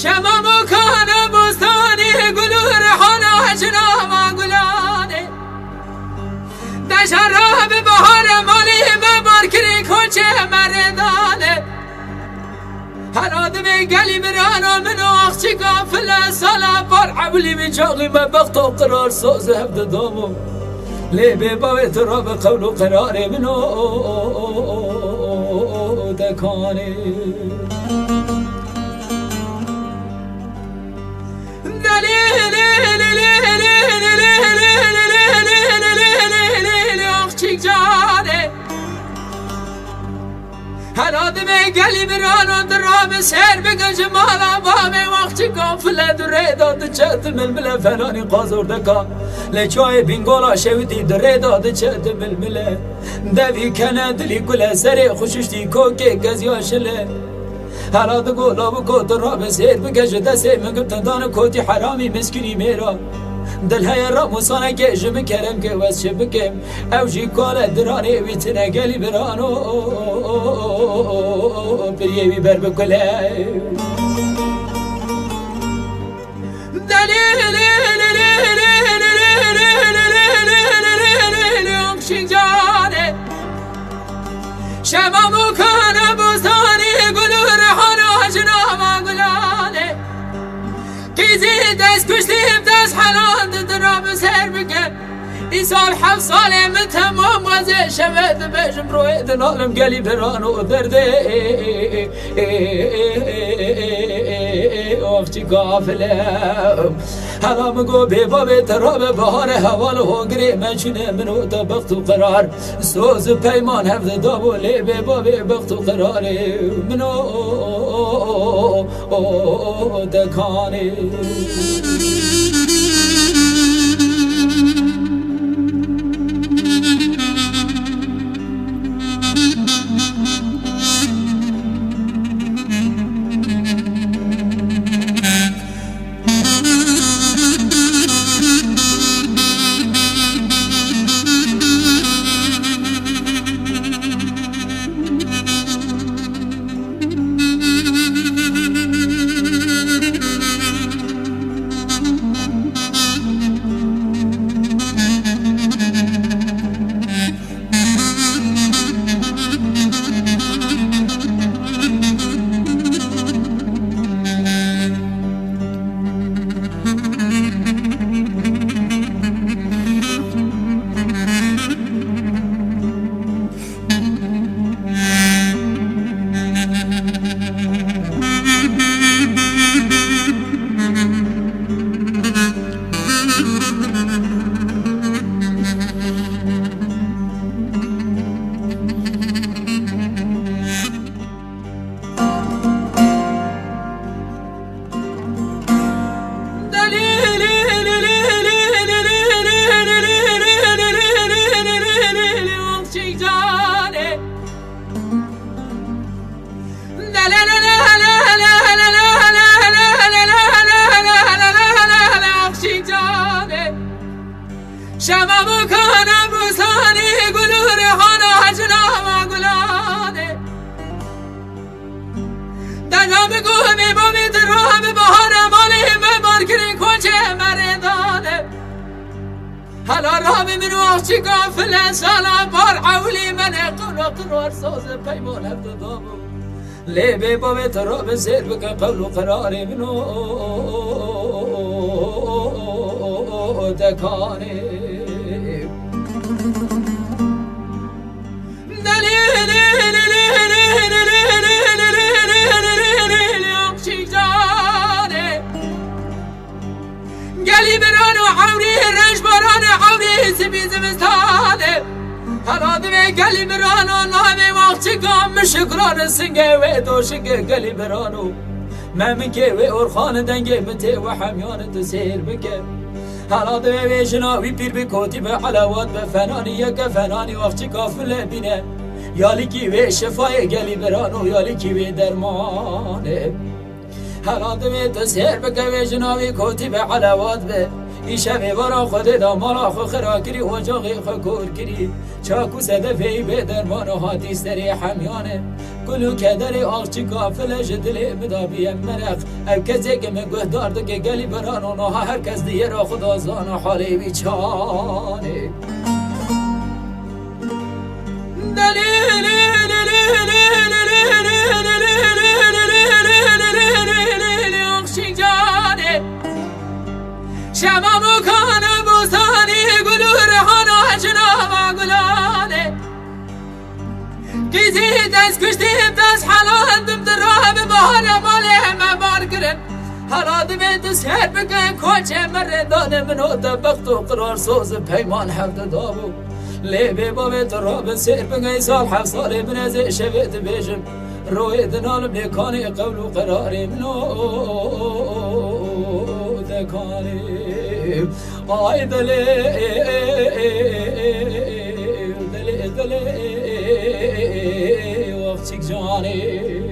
شمام کان بستانی گلور حالا جنام گلانه دشرا به بهار مالی ببار کری کوچه مردانه هر آدم گلی برانا منو اخچی کافل سالا بار عبلی من جاغی مبخت و قرار ساز هفت دامو لیبه باوی ترا به قول و قرار منو دکانه هر آدم گلی برانو درام سر بگه جمالا بامه وقتی کافله دره داده چهت ململه فلانی قازورده که لچای بینگولا شویدی دره داده چهت ململه دوی کنه دلی گله سر خوششتی کوکه گزیاشله هر آده گولا بکو درام سر بگه جده سه مگم تندان کوتی حرامی مسکنی میرا دل های را موسانه که جمع کرم که وز چه بکم او جی کاله درانه ویتنه گلی برانو بریوی بر بکله شمامو کانه بستانی گلور حالا جنام گلانه قیزی دست کشتیم دست حلال درام سر بکن این سال 7 ساله من تمام وزه شود بجم روی دنالم گلی برانو درده وقتی قافلم حالا مگو بیبا تراب بهار حوال هنگری منشونه منو تا بخت و قرار سوز پیمان هفت دابولی بیبا بخت و قرار منو دکانه شمامو کانم بوسانی گلور حالا جنام گلانه دنیا بگو میبامی درام بهار مالی مبار کرین کنچه مردانه حالا رام منو اخچی کافل سالا بار عولی من قول و قرار ساز پیمان هفت دامو لیبه بامی ترام سر بکن قول و قرار منو دکانه گلی برانو عوری رنج بارانه عوری سبی زمستانه هر آدم گلی برانو نامه وقت کام شکران سنگه و دوشنگه گلی برانو من که و ارخان دنگه مته و حمیان تو سیر بکن هر آدم و جناوی پیر بکوتی به علاوات به فنانی یک فنانی وقت کافل بینه یالی کی و شفای گلی برانو یالی کی و درمانه هر آدمی تو سیر بکه و جناوی کوتی به علاوات به ای شبه برا خود دا مالا خو خرا کری و جاغی خو کور کری چاکو صدفهی به درمان و حاتی سری حمیانه کلو کدری آخچی کافل جدلی مدابی مرق او کسی که مگوه دارده که گلی بران و نها هر کس دیگه را خدا زان حالی بیچاره شما مکان بوستانی گلو رهان و جناب گلانه گیزی دست کشتیم دست حلالندم در راه به بحر ماله مبار کرن حالا دمید سهر بگن کوچه مردان منو دبخت و قرار سوز پیمان حفظ دابو لیبی بابت راب سهر بگن سال 7 سال بنزه شوید بیشم روی دنال بکانی قبل و قراری منو دکانی آی دلی دلی دلی وقتك جاني